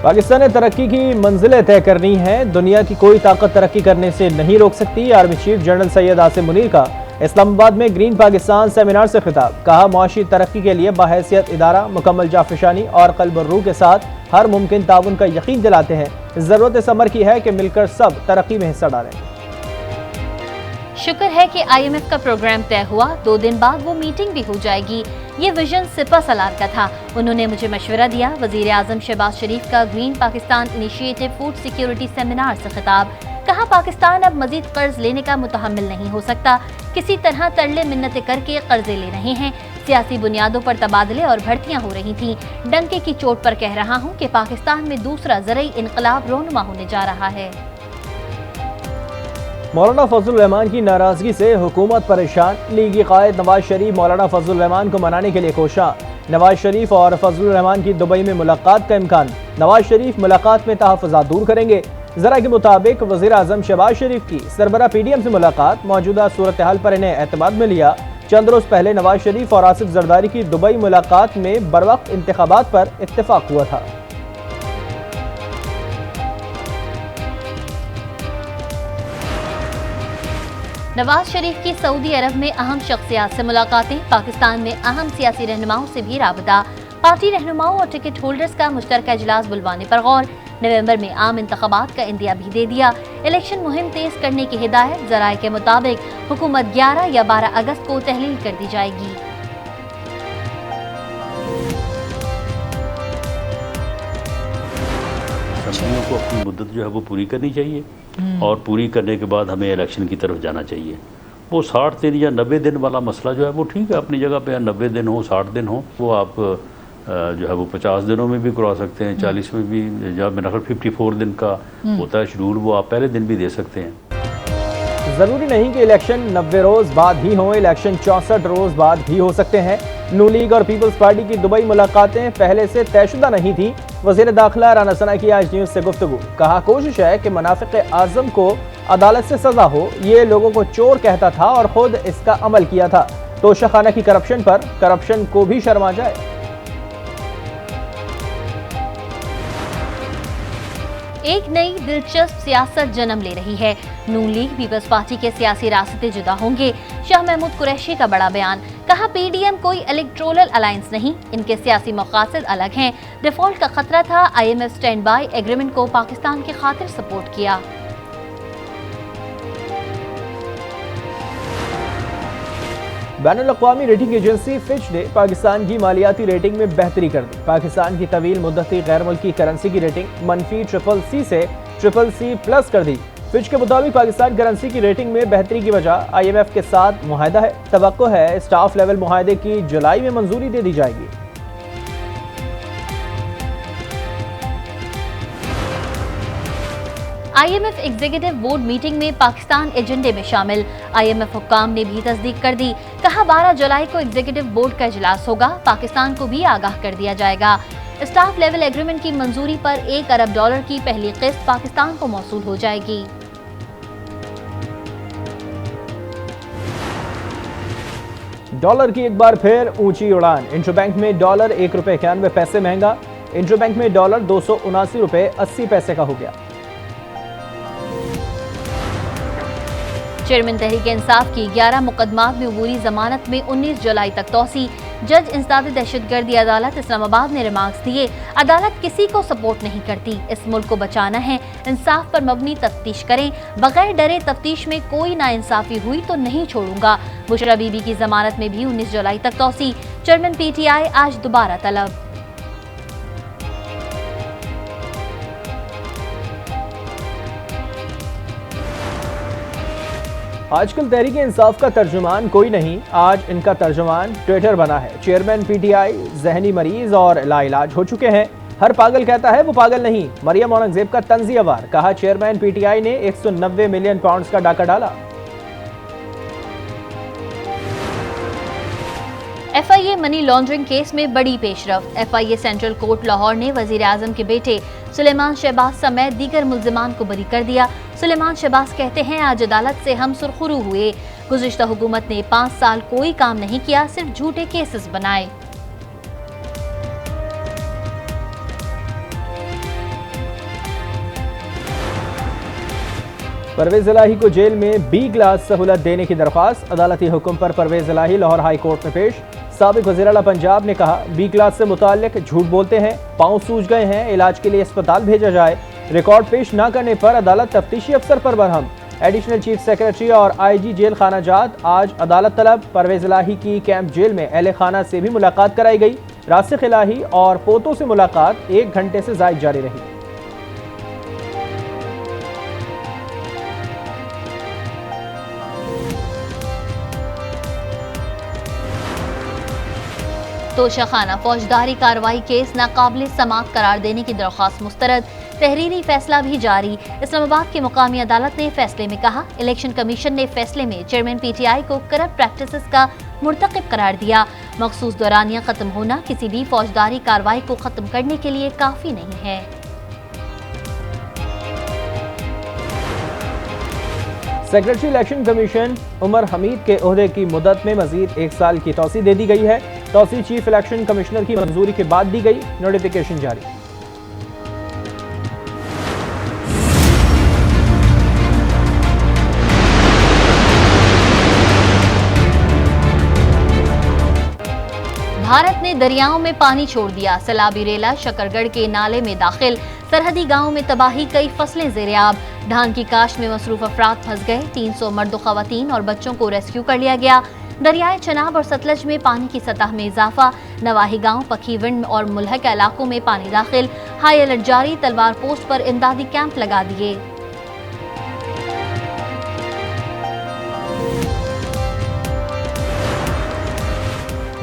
पाकिस्तान ने तरक्की की मंजिलें तय करनी है, दुनिया की कोई ताकत तरक्की करने से नहीं रोक सकती। Army chief general Syed Asim Munir का इस्लामाबाद में ग्रीन पाकिस्तान सेमिनार से खिताब। कहा, मुआशी तरक्की के लिए बाहैसियत इदारा मुकम्मल जाफिशानी और क़ल्ब और रूह के साथ हर मुमकिन ताउन का यकीन दिलाते हैं। ज़रूरत इस अमर की है कि मिलकर सब तरक्की में हिस्सा डालें। शुक्र है कि IMF का प्रोग्राम तय हुआ, 2 दिन बाद वो मीटिंग भी हो जाएगी। ये विजन सिपा सलार का था, उन्होंने मुझे मशवरा दिया। वजीर आजम शहबाज शरीफ का green Pakistan initiative food security seminar से खिताब। कहा, पाकिस्तान अब मजीद कर्ज लेने का मुतहम्मिल नहीं हो सकता। किसी तरह तरले मिन्नतें करके कर्जे ले रहे हैं। सियासी बुनियादों पर तबादले और भर्तियां हो रही थी। डंके की चोट पर कह रहा हूँ कि पाकिस्तान में दूसरा ज़रई इनकलाब रोनुमा होने जा रहा है। मौलाना फजलुर रहमान की नाराजगी से हुकूमत परेशान। लीगी कायद नवाज शरीफ मौलाना फजलुर रहमान को मनाने के लिए कोशा। नवाज शरीफ और फजलुर रहमान की दुबई में मुलाकात का इम्कान। नवाज शरीफ मुलाकात में तहफ़्फ़ुज़ात दूर करेंगे। ज़रा के मुताबिक वज़ीर आज़म शहबाज शरीफ की सरबरा PDM से मुलाकात। मौजूदा सूरत हाल पर इन्हें एतमाद में लिया। चंद रोज़ पहले नवाज शरीफ और आसिफ जरदारी की दुबई मुलाकात में बरवक्त इंतखाबात पर इत्तेफाक हुआ था। नवाज शरीफ की सऊदी अरब में अहम शख्सियात से मुलाकातें। पाकिस्तान में अहम सियासी रहनुमाओं से भी राबता। पार्टी रहनुमाओं और टिकट होल्डर्स का मुश्तरका इजलास बुलवाने पर गौर। नवंबर में आम इंतखाबात का इंदिया भी दे दिया। इलेक्शन मुहिम तेज करने की हिदायत। जराये के मुताबिक हुकूमत 11 या 12 अगस्त को तहलील कर दी जाएगी। असम्बलियों को अपनी मुद्दत जो है वो पूरी करनी चाहिए और पूरी करने के बाद हमें इलेक्शन की तरफ जाना चाहिए। वो 60 दिन या 90 दिन वाला मसला जो है वो ठीक है अपनी जगह पे, 90 दिन हो 60 दिन हो, वो आप जो है वो 50 दिनों में भी करवा सकते हैं, 40 में भी, जब मेरा 54 दिन का होता है शेड्यूल, वो आप पहले दिन भी दे सकते हैं। ज़रूरी नहीं कि इलेक्शन 90 रोज़ बाद ही हो, इलेक्शन 64 रोज़ बाद भी हो सकते हैं। नू लीग और पीपल्स पार्टी की दुबई मुलाकातें पहले से तयशुदा नहीं थी। वज़ीर दाखिला राना सना की आज न्यूज़ से गुफ्तगू। कहा, कोशिश है कि मुनाफिक आज़म को अदालत से सजा हो। ये लोगों को चोर कहता था और खुद इसका अमल किया था। तोशाखाना की करप्शन पर करप्शन को भी शर्मा जाए। एक नई दिलचस्प सियासत जन्म ले रही है। नून लीग पीपल्स पार्टी के सियासी रास्ते जुदा होंगे। शाह महमूद कुरैशी का बड़ा बयान। कहा, PDM कोई इलेक्टोरल अलायंस नहीं, इनके सियासी मकासद अलग हैं। डिफॉल्ट का खतरा था, IMF स्टैंड बाय एग्रीमेंट को पाकिस्तान की खातिर सपोर्ट किया। बैनुल-अक़वामी रेटिंग एजेंसी फिच ने पाकिस्तान की मालियाती रेटिंग में बेहतरी कर दी। पाकिस्तान की तवील मुद्दती गैर मुल्की करेंसी की रेटिंग -CCC से CCC+ कर दी। फिच के मुताबिक पाकिस्तान करेंसी की रेटिंग में बेहतरी की वजह IMF के साथ मुआहदा है। तवक्को है स्टाफ लेवल मुआहदे की जुलाई में मंजूरी दे दी जाएगी। IMF एग्जीक्यूटिव बोर्ड मीटिंग में पाकिस्तान एजेंडे में शामिल। IMF हुक्काम ने भी तस्दीक कर दी। कहा, 12 जुलाई को एग्जीक्यूटिव बोर्ड का इजलास होगा, पाकिस्तान को भी आगाह कर दिया जाएगा। स्टाफ लेवल एग्रीमेंट की मंजूरी पर $1 अरब की पहली किस्त पाकिस्तान को मौसूल हो जाएगी। डॉलर की एक बार फिर ऊंची उड़ान। इंटरबैंक में डॉलर ₹1.91 महंगा। इंटरबैंक में डॉलर $279.80 का हो गया। चेयरमैन तहरीक इंसाफ की 11 मुकदमात में अबूरी जमानत में 19 जुलाई तक तौसी। जज इंसदाद दहशतगर्दी अदालत इस्लामाबाद ने रिमार्क्स दिए। अदालत किसी को सपोर्ट नहीं करती, इस मुल्क को बचाना है, इंसाफ पर मबनी तफ्तीश करें, बगैर डरे तफ्तीश में कोई नाइंसाफी हुई तो नहीं छोड़ूंगा। बुशरा बीबी की जमानत में भी 19 जुलाई तक तौसी। चेयरमैन PTI आज दोबारा तलब। आजकल तहरीक इंसाफ का तर्जुमान कोई नहीं, आज इनका तर्जुमान ट्विटर बना है। चेयरमैन PTI जहनी मरीज और लाइलाज हो चुके हैं। हर पागल कहता है वो पागल नहीं। मरियम औरंगजेब का तंज़ी अवार। कहा, चेयरमैन PTI ने 190 मिलियन पाउंड का डाका डाला। FIA मनी लॉन्ड्रिंग केस में बड़ी पेशरफ्त। FIA सेंट्रल कोर्ट लाहौर ने वजीर आजम के बेटे सुलेमान शहबाज समेत दीगर मुल्जिमान को बरी कर दिया। सुलेमान शहबाज कहते हैं, आज अदालत से हम सुरखरू हुए। गुज़िश्ता हुकूमत ने 5 साल कोई काम नहीं किया, सिर्फ झूठे केसेस बनाए। परवेज इलाही को जेल में बी क्लास सहूलत देने की दरख्वास्त, अदालती हुक्म पर परवेज इलाही लाहौर हाई कोर्ट में पेश। साबिक वज़ीर आला पंजाब ने कहा बी क्लास से मुताल्लिक झूठ बोलते हैं, पाँव सूज गए हैं, इलाज के लिए अस्पताल भेजा जाए। रिकॉर्ड पेश न करने पर अदालत तफ्तीशी अफसर पर बरहम। एडिशनल चीफ सेक्रेटरी और IG जेल खाना जात आज अदालत तलब। परवेज इलाही की कैंप जेल में अहले खाना से भी मुलाकात कराई गई। रासिख इलाही और पोतों से मुलाकात 1 घंटे से ज़ायद जारी रही। तोशाखाना फौजदारी कार्रवाई केस नाकाबिल समाअत करार देने की दरख्वास्त मुस्तरद, तहरीरी फैसला भी जारी। इस्लामाबाद की मुकामी अदालत ने फैसले में कहा इलेक्शन कमीशन ने फैसले में चेयरमैन PTI को करप्ट प्रैक्टिसेस का मुर्तकिब करार दिया। मखसूस दौरानिया खत्म होना किसी भी फौजदारी कार्रवाई को खत्म करने के लिए काफी नहीं है। Secretary election commission Umar Hamid के ओहदे की मुद्दत में मजीद 1 साल की तौसी दे दी गई है। तौसी चीफ इलेक्शन कमिश्नर की मंजूरी के बाद दी गई। नोटिफिकेशन जारी। भारत ने दरियाओं में पानी छोड़ दिया, सैलाबी रेला शकरगढ़ के नाले में दाखिल, सरहदी गांवों में तबाही, कई फसलें ज़ेर-ए-आब। धान की काश्त में मसरूफ अफराद फंस गए, 300 मर्द, खवातीन और बच्चों को रेस्क्यू कर लिया गया। दरियाए चनाब और सतलज में पानी की सतह में इजाफा, नवाही गांव, पखी विंड और मुल्हका इलाकों में पानी दाखिल, हाई अलर्ट जारी, तलवार पोस्ट पर इमदादी कैंप लगा दिए।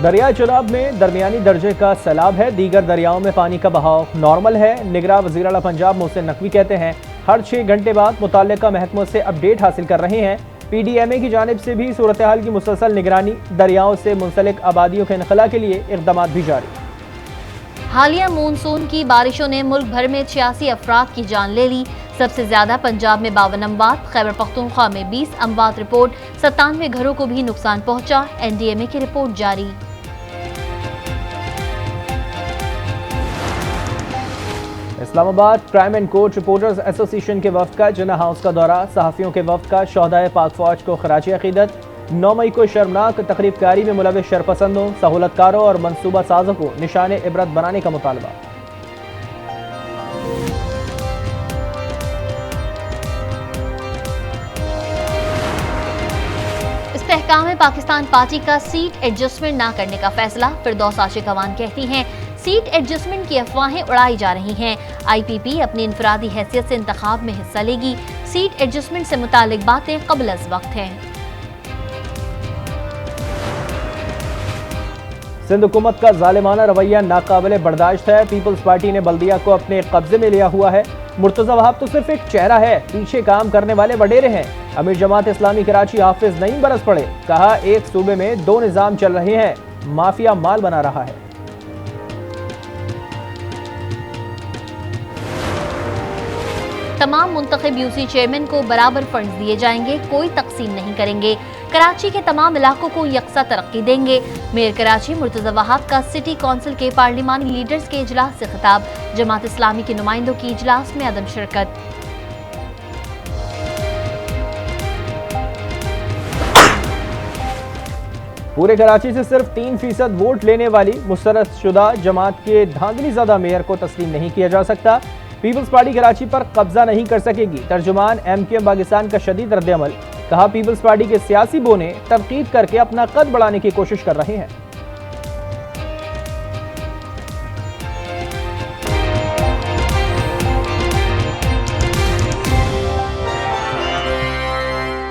दरिया चनाब में दरमियानी दर्जे का सैलाब है, दीगर दरियाओं में पानी का बहाव नॉर्मल है। निगरां वज़ीर आला पंजाब मोहसिन नकवी कहते हैं हर 6 घंटे बाद मुताल्लिका महकमों से अपडेट हासिल कर रहे हैं। PDMA की जानिब से भी सूरत हाल की मुसलसल निगरानी, दरियाओं से मुंसलिक आबादियों के इनखला के लिए इक़दामात भी जारी। हालिया मानसून की बारिशों ने मुल्क भर में 86 अफराद की जान ले ली। सबसे ज्यादा पंजाब में 52 अमवात, खैबर पख्तूनख्वा में 20 अमवात रिपोर्ट, 97 घरों को भी नुकसान पहुंचा। NDMA की रिपोर्ट जारी। Islamabad crime and court reporters association के वफ्द का जिन्ना हाउस का दौरा, सहाफ़ियों के वफ्द का शोहदाए पाक फौज को खराज अकीदत। 9 मई को शर्मनाक तकरीबकारी में मुलविस शरपसंदों, सहूलतकारों और मनसूबा साजों को निशान इबरत बनाने का मुतालबा। इस्तेहकाम पाकिस्तान पार्टी का सीट एडजस्टमेंट न करने का फैसला, फिरदौस आशिक अवान कहती हैं सीट एडजस्टमेंट की अफवाहें उड़ाई जा रही हैं। IPP अपनी इनफरादी हैसियत से इंतखाब में हिस्सा लेगी। सीट एडजस्टमेंट से मुतालिक बातें क़ब्ल अज़ वक्त हैं। सिंध हुकूमत का जालिमाना रवैया नाकाबिले बर्दाश्त है। पीपल्स पार्टी ने बल्दिया को अपने कब्जे में लिया हुआ है। मुर्तज़ा वहाब तो सिर्फ एक चेहरा है, पीछे काम करने वाले वडेरे हैं। अमीर जमात इस्लामी कराची हाफिज नईम बरस पड़े, कहा एक सूबे में 2 निज़ाम चल रहे हैं, माफिया माल बना रहा है। तमाम मुंतखब UC चेयरमैन को बराबर फंड्स दिए जाएंगे, कोई तकसीम नहीं करेंगे। कराची के तमाम इलाकों को यकसा तरक्की देंगे। मेयर कराची मुर्तज़ा वहाब का सिटी कौंसिल के पार्लिमानी लीडर्स के इजलास से खिताब, जमात इस्लामी के नुमाइंदों की इजलास में अदम शिरकत। पूरे कराची से सिर्फ 3% वोट लेने वाली मुस्तरद शुदा जमात के धांधली ज़दा मेयर को तस्लीम नहीं किया जा सकता। पीपल्स पार्टी कराची पर कब्जा नहीं कर सकेगी। तर्जुमान MKM पाकिस्तान का शदीद रद्द-ए-अमल, कहा पीपल्स पार्टी के सियासी बोने तनकीद करके अपना कद बढ़ाने की कोशिश कर रहे हैं।